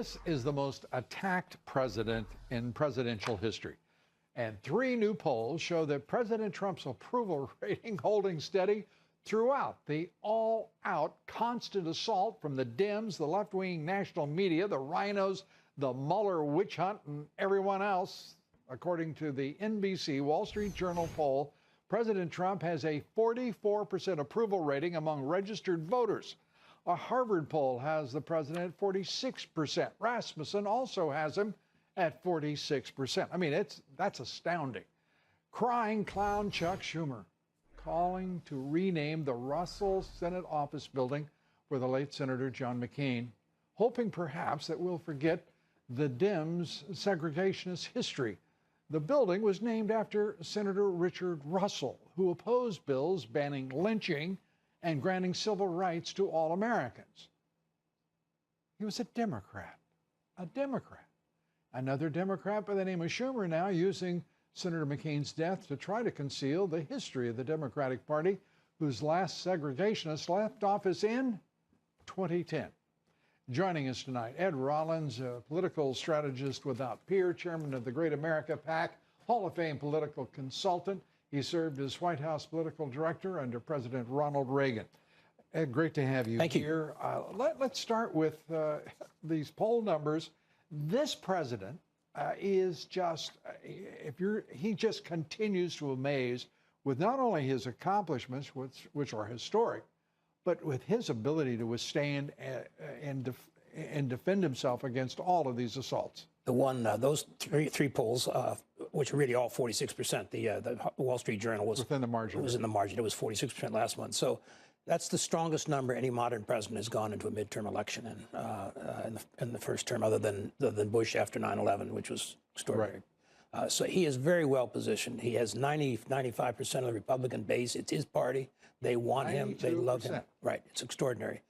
This is the most attacked president in presidential history. And three new polls show that President Trump's approval rating holding steady throughout the all-out constant assault from the Dems, the left-wing national media, the rhinos, the Mueller witch hunt, and everyone else. According to the NBC Wall Street Journal poll, President Trump has a 44% approval rating among registered voters. A Harvard poll has the president at 46%. Rasmussen also has him at 46%. I mean, that's astounding. Crying clown Chuck Schumer calling to rename the Russell Senate office building for the late Senator John McCain, hoping perhaps that we'll forget the Dems' segregationist history. The building was named after Senator Richard Russell, who opposed bills banning lynching and granting civil rights to all Americans. He was a Democrat. Another Democrat by the name of Schumer now using Senator McCain's death to try to conceal the history of the Democratic Party, whose last segregationist left office in 2010. Joining us tonight, Ed Rollins, a political strategist without peer, chairman of the Great America PAC, Hall of Fame political consultant. He served as White House political director under President Ronald Reagan. Ed, great to have you Thank here. Let's start with these poll numbers. This president is just, he just continues to amaze with not only his accomplishments, which are historic, but with his ability to withstand and defend himself against all of these assaults. Those three polls, which are really all 46%. The Wall Street Journal was within the margin. It was in the margin. It was 46% last month. So that's the strongest number any modern president has gone into a midterm election in the first term, other than Bush after 9/11, which was extraordinary. Right. So he is very well positioned. He has 95% of the Republican base. It's his party. They want him. They love him. Right. It's extraordinary.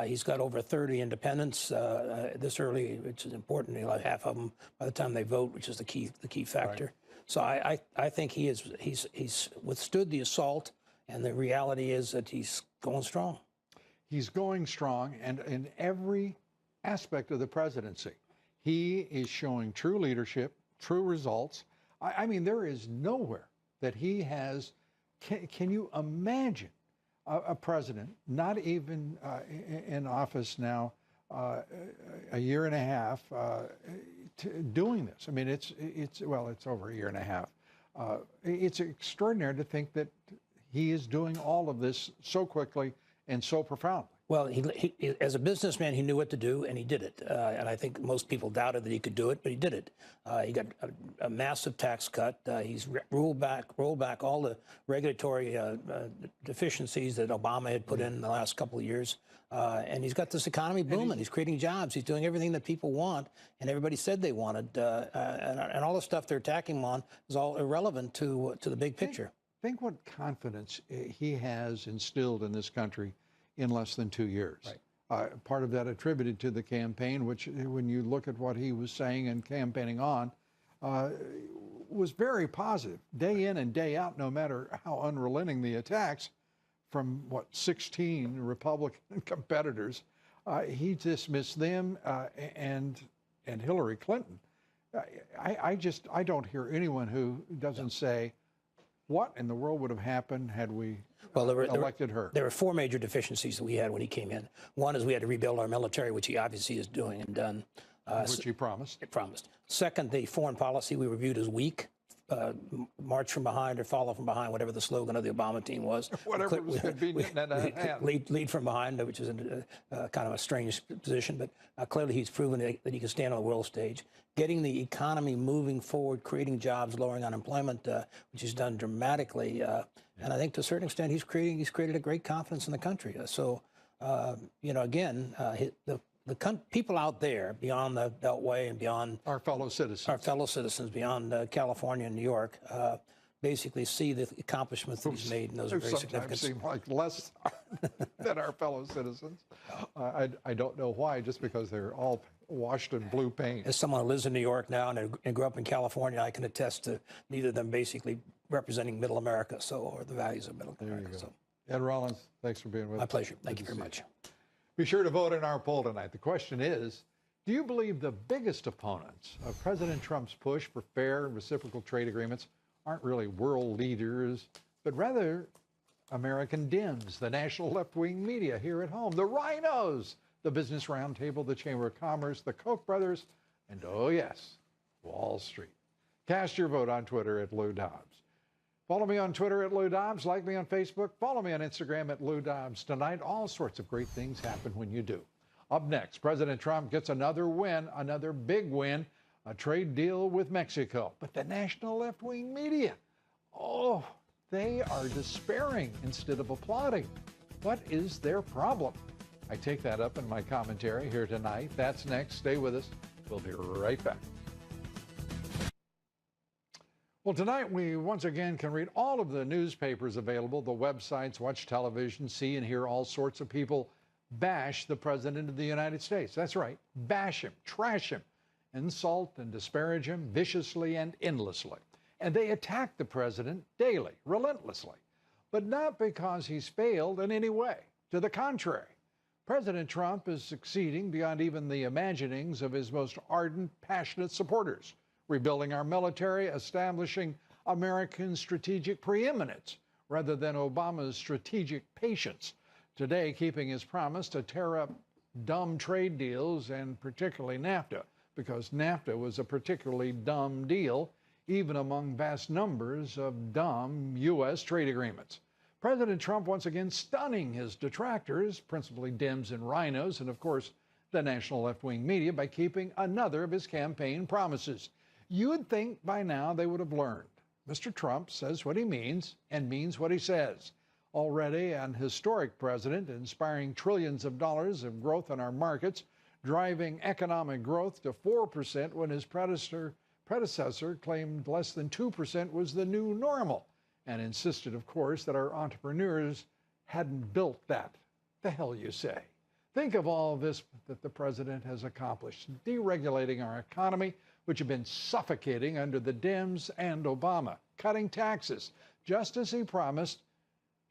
He's got over 30 independents this early, which is important. He'll have half of them by the time they vote, which is the key factor. Right. So I think he's withstood the assault, and the reality is that he's going strong. He's going strong, and in every aspect of the presidency, he is showing true leadership, true results. I mean, there is nowhere that he has. Can you imagine a president, not even in office now, a year and a half, doing this? I mean, it's over a year and a half. It's extraordinary to think that he is doing all of this so quickly and so profoundly. Well, he as a businessman, he knew what to do, and he did it. And I think most people doubted that he could do it, but he did it. He got a massive tax cut. He's rolled back all the regulatory deficiencies that Obama had put in the last couple of years. And he's got this economy booming. He's creating jobs. He's doing everything that people want, and everybody said they wanted. And all the stuff they're attacking him on is all irrelevant to the big picture. Think what confidence he has instilled in this country in less than 2 years. Right. Part of that attributed to the campaign, which when you look at what he was saying and campaigning on, was very positive. Day in and day out, no matter how unrelenting the attacks from, 16 Republican competitors, he dismissed them and Hillary Clinton. I don't hear anyone who doesn't say, what in the world would have happened had we elected her? There were four major deficiencies that we had when he came in. One is we had to rebuild our military, which he obviously is doing and done. Which he promised. It promised. Second, the foreign policy we reviewed as weak. March from behind or follow from behind, whatever the slogan of the Obama team was. Whatever was convenient. Lead from behind, which is kind of a strange position, but clearly he's proven that he can stand on the world stage. Getting the economy moving forward, creating jobs, lowering unemployment, which he's done dramatically. And I think to a certain extent he's created a great confidence in the country. Again, the people out there beyond the Beltway and beyond our fellow citizens beyond California and New York basically see the accomplishments that he's made, and those are very significant. Seem like less than our fellow citizens. I don't know why, just because they're all washed in blue paint. As someone who lives in New York now and grew up in California, I can attest to neither of them basically representing Middle America, or the values of Middle America. There you go. Ed Rollins, thanks for being with us. My pleasure. Thank you very much. Be sure to vote in our poll tonight. The question is, Do you believe the biggest opponents of President Trump's push for fair and reciprocal trade agreements aren't really world leaders, but rather American Dems, the national left-wing media here at home, the rhinos, the Business Roundtable, the Chamber of Commerce, the Koch brothers, and oh yes, Wall Street? Cast your vote on Twitter at Lou Dobbs. Follow me on Twitter at Lou Dobbs. Like me on Facebook. Follow me on Instagram at Lou Dobbs. Tonight, all sorts of great things happen when you do. Up next, President Trump gets another win, another big win, a trade deal with Mexico. But the national left-wing media, oh, they are despairing instead of applauding. What is their problem? I take that up in my commentary here tonight. That's next. Stay with us. We'll be right back. Well, tonight we once again can read all of the newspapers available, the websites, watch television, see and hear all sorts of people bash the President of the United States. That's right, bash him, trash him, insult and disparage him viciously and endlessly. And they attack the President daily, relentlessly, but not because he's failed in any way. To the contrary, President Trump is succeeding beyond even the imaginings of his most ardent, passionate supporters, rebuilding our military, establishing American strategic preeminence rather than Obama's strategic patience. Today, keeping his promise to tear up dumb trade deals, and particularly NAFTA, because NAFTA was a particularly dumb deal, even among vast numbers of dumb U.S. trade agreements. President Trump once again stunning his detractors, principally Dems and rhinos, and of course, the national left-wing media, by keeping another of his campaign promises. You would think by now they would have learned. Mr. Trump says what he means and means what he says. Already an historic president, inspiring trillions of dollars of growth in our markets, driving economic growth to 4% when his predecessor claimed less than 2% was the new normal, and insisted, of course, that our entrepreneurs hadn't built that. The hell you say? Think of all this that the president has accomplished, deregulating our economy, which had been suffocating under the Dems and Obama, cutting taxes, just as he promised,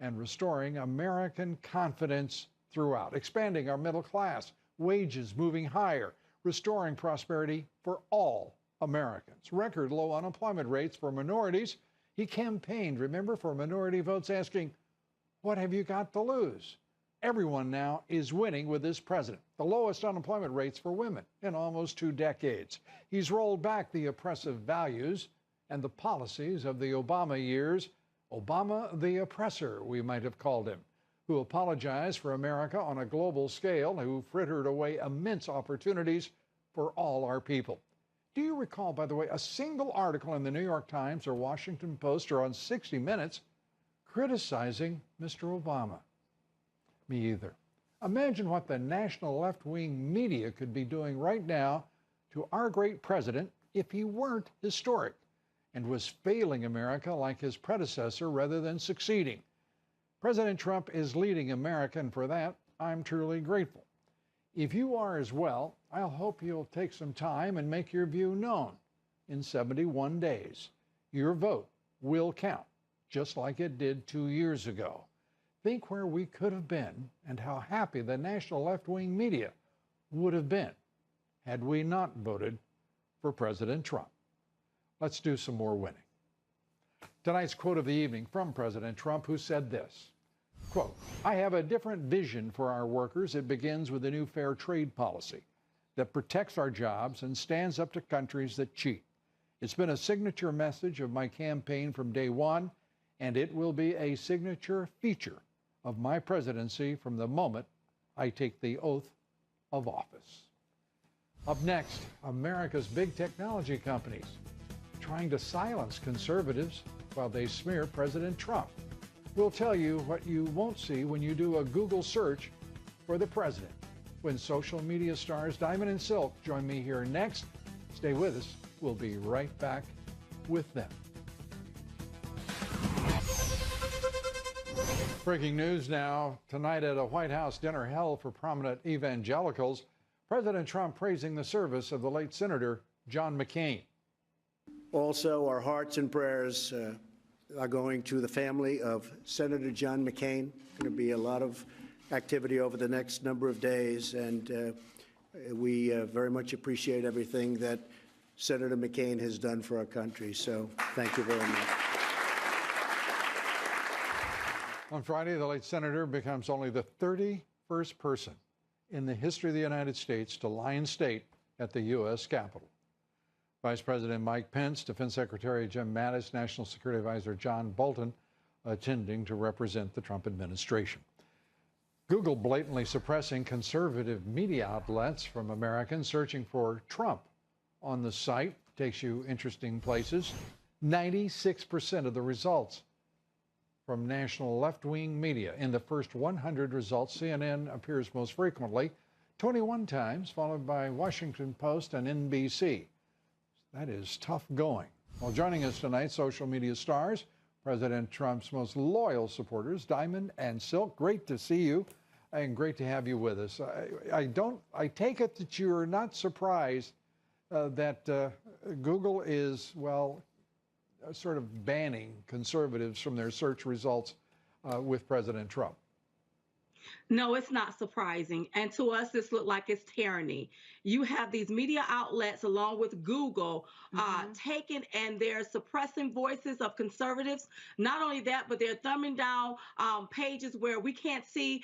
and restoring American confidence throughout, expanding our middle class, wages moving higher, restoring prosperity for all Americans, record low unemployment rates for minorities. He campaigned, remember, for minority votes, asking, what have you got to lose? Everyone now is winning with this president. The lowest unemployment rates for women in almost 2 decades. He's rolled back the oppressive values and the policies of the Obama years. Obama the oppressor, we might have called him, who apologized for America on a global scale, who frittered away immense opportunities for all our people. Do you recall, by the way, a single article in the New York Times or Washington Post or on 60 Minutes criticizing Mr. Obama? Me either. Imagine what the national left-wing media could be doing right now to our great president if he weren't historic and was failing America like his predecessor rather than succeeding. President Trump is leading America, and for that, I'm truly grateful. If you are as well, I'll hope you'll take some time and make your view known. In 71 days, your vote will count, just like it did 2 years ago. Think where we could have been and how happy the national left-wing media would have been had we not voted for President Trump. Let's do some more winning. Tonight's quote of the evening from President Trump, who said this, quote, I have a different vision for our workers. It begins with a new fair trade policy that protects our jobs and stands up to countries that cheat. It's been a signature message of my campaign from day one, and it will be a signature feature of my presidency from the moment I take the oath of office. Up next, America's big technology companies trying to silence conservatives while they smear President Trump. We'll tell you what you won't see when you do a Google search for the president. When social media stars Diamond and Silk join me here next, stay with us. We'll be right back with them. Breaking news now. Tonight at a White House dinner held for prominent evangelicals, President Trump praising the service of the late Senator John McCain. Also, our hearts and prayers are going to the family of Senator John McCain. Going to be a lot of activity over the next number of days, and We very much appreciate everything that Senator McCain has done for our country. So thank you very much. On Friday, the late senator becomes only the 31st person in the history of the United States to lie in state at the U.S. Capitol. Vice President Mike Pence, Defense Secretary Jim Mattis, National Security Advisor John Bolton attending to represent the Trump administration. Google blatantly suppressing conservative media outlets from Americans searching for Trump on the site. Takes you interesting places. 96% of the results from national left-wing media. In the first 100 results, CNN appears most frequently, 21 times, followed by Washington Post and NBC. That is tough going. Well, joining us tonight, social media stars, President Trump's most loyal supporters, Diamond and Silk. Great to see you, and great to have you with us. I take it that you're not surprised that Google is, well, sort of banning conservatives from their search results with President Trump. No, it's not surprising. And to us, this looked like it's tyranny. You have these media outlets along with Google taking and they're suppressing voices of conservatives. Not only that, but they're thumbing down pages where we can't see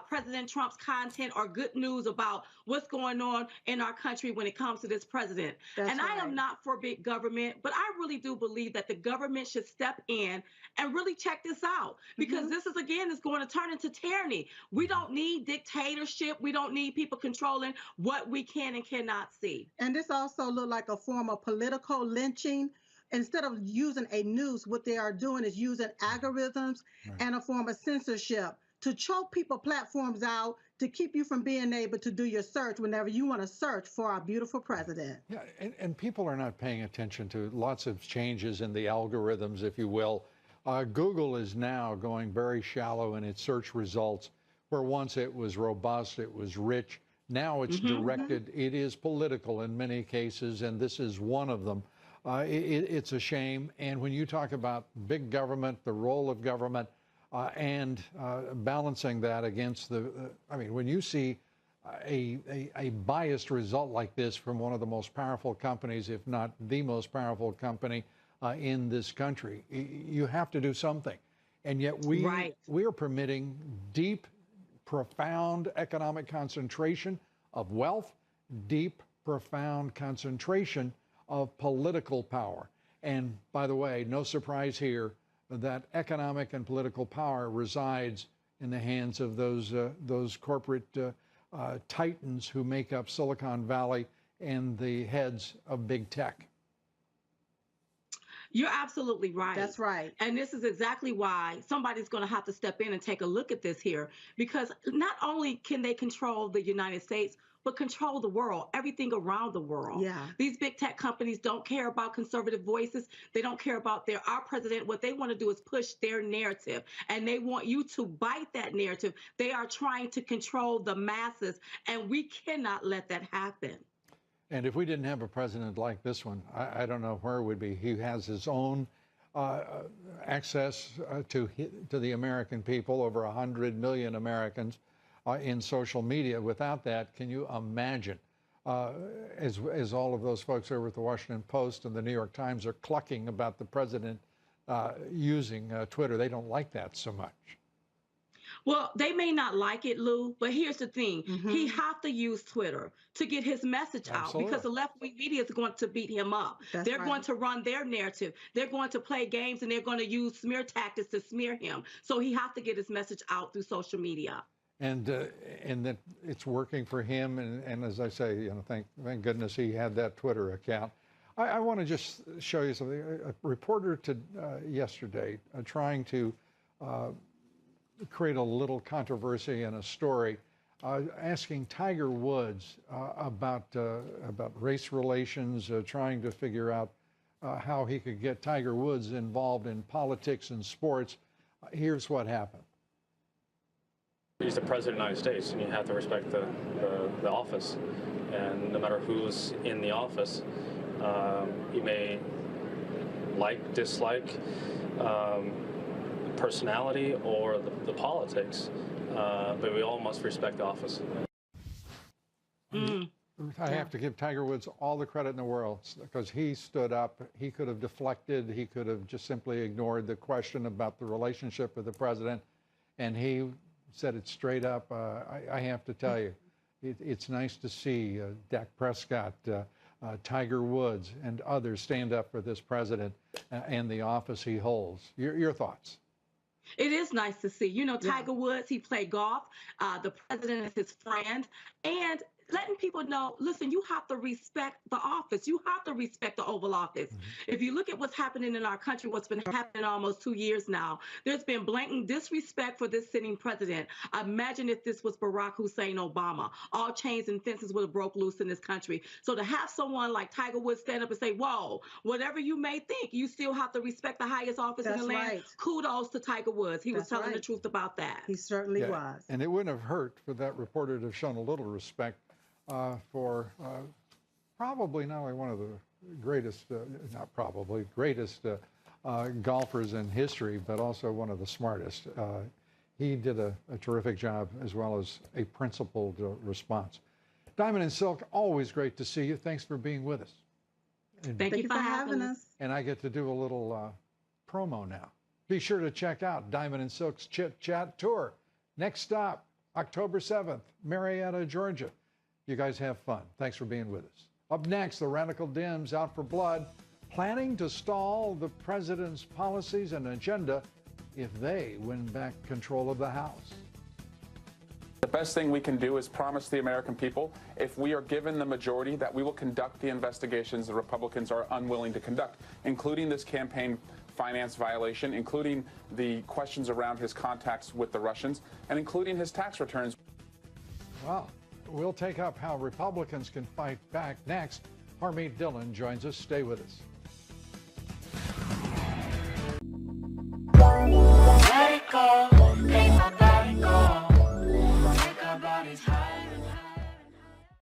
President Trump's content or good news about what's going on in our country when it comes to this president. And I am not for big government, but I really do believe that the government should step in and really check this out, because this is, again, is going to turn into tyranny. We don't need dictatorship. We don't need people controlling what we can and cannot see. And this also looked like a form of political lynching. Instead of using a noose, what they are doing is using algorithms and a form of censorship to choke people platforms out, to keep you from being able to do your search whenever you want to search for our beautiful president. Yeah, and people are not paying attention to lots of changes in the algorithms, if you will. Google is now going very shallow in its search results, where once it was robust, it was rich. Now it's directed, it is political in many cases, and this is one of them. It's a shame. And when you talk about big government, the role of government, and balancing that against I mean, when you see a biased result like this from one of the most powerful companies, if not the most powerful company in this country, you have to do something. And yet we are permitting deep, profound economic concentration of wealth, deep, profound concentration of political power. And by the way, no surprise here that economic and political power resides in the hands of those corporate titans who make up Silicon Valley and the heads of big tech. You're absolutely right. That's right. And this is exactly why somebody's going to have to step in and take a look at this here, because not only can they control the United States, but control the world, everything around the world. Yeah. These big tech companies don't care about conservative voices. They don't care about our president. What they want to do is push their narrative, and they want you to bite that narrative. They are trying to control the masses, and we cannot let that happen. And if we didn't have a president like this one, I don't know where it would be. He has his own access to the American people, over 100 million Americans in social media. Without that, can you imagine, as all of those folks over at the Washington Post and the New York Times are clucking about the president using Twitter, they don't like that so much. Well, they may not like it, Lou, but here's the thing. He has to use Twitter to get his message out, because the left-wing media is going to beat him up. They're going to run their narrative. They're going to play games, and they're going to use smear tactics to smear him. So he has to get his message out through social media. And that it's working for him. And as I say, you know, thank goodness he had that Twitter account. I want to just show you something. A reporter yesterday trying to create a little controversy in a story, asking Tiger Woods about race relations, trying to figure out how he could get Tiger Woods involved in politics and sports. Here's what happened. He's the president of the United States, and you have to respect the office. And no matter who's in the office, you may dislike personality or the politics, but we all must respect the office. I have to give Tiger Woods all the credit in the world because he stood up. He could have deflected. He could have just simply ignored the question about the relationship with the president. And he said it straight up. I have to tell you, it's nice to see Dak Prescott, Tiger Woods, and others stand up for this president and the office he holds. Your thoughts? It is nice to see. You know, Tiger Woods, he played golf. The president is his friend. And letting people know, listen, you have to respect the office. You have to respect the Oval Office. If you look at what's happening in our country, what's been happening almost 2 years now, there's been blatant disrespect for this sitting president. Imagine if this was Barack Hussein Obama. All chains and fences would have broke loose in this country. So to have someone like Tiger Woods stand up and say, whoa, whatever you may think, you still have to respect the highest office in the land. Kudos to Tiger Woods. He was telling the truth about that. He certainly was. And it wouldn't have hurt for that reporter to have shown a little respect for probably not only one of the greatest, not probably, greatest golfers in history, but also one of the smartest. He did a terrific job as well as a principled response. Diamond and Silk, always great to see you. Thanks for being with us. And Thank you for having us. And I get to do a little promo now. Be sure to check out Diamond and Silk's Chit Chat Tour. Next stop, October 7th, Marietta, Georgia. You guys have fun. Thanks for being with us. Up next, the Radical Dems out for blood, planning to stall the president's policies and agenda if they win back control of the House. The best thing we can do is promise the American people, if we are given the majority, that we will conduct the investigations the Republicans are unwilling to conduct, including this campaign finance violation, including the questions around his contacts with the Russians, and including his tax returns. Well, we'll take up how Republicans can fight back next. Harmeet Dillon joins us. Stay with us.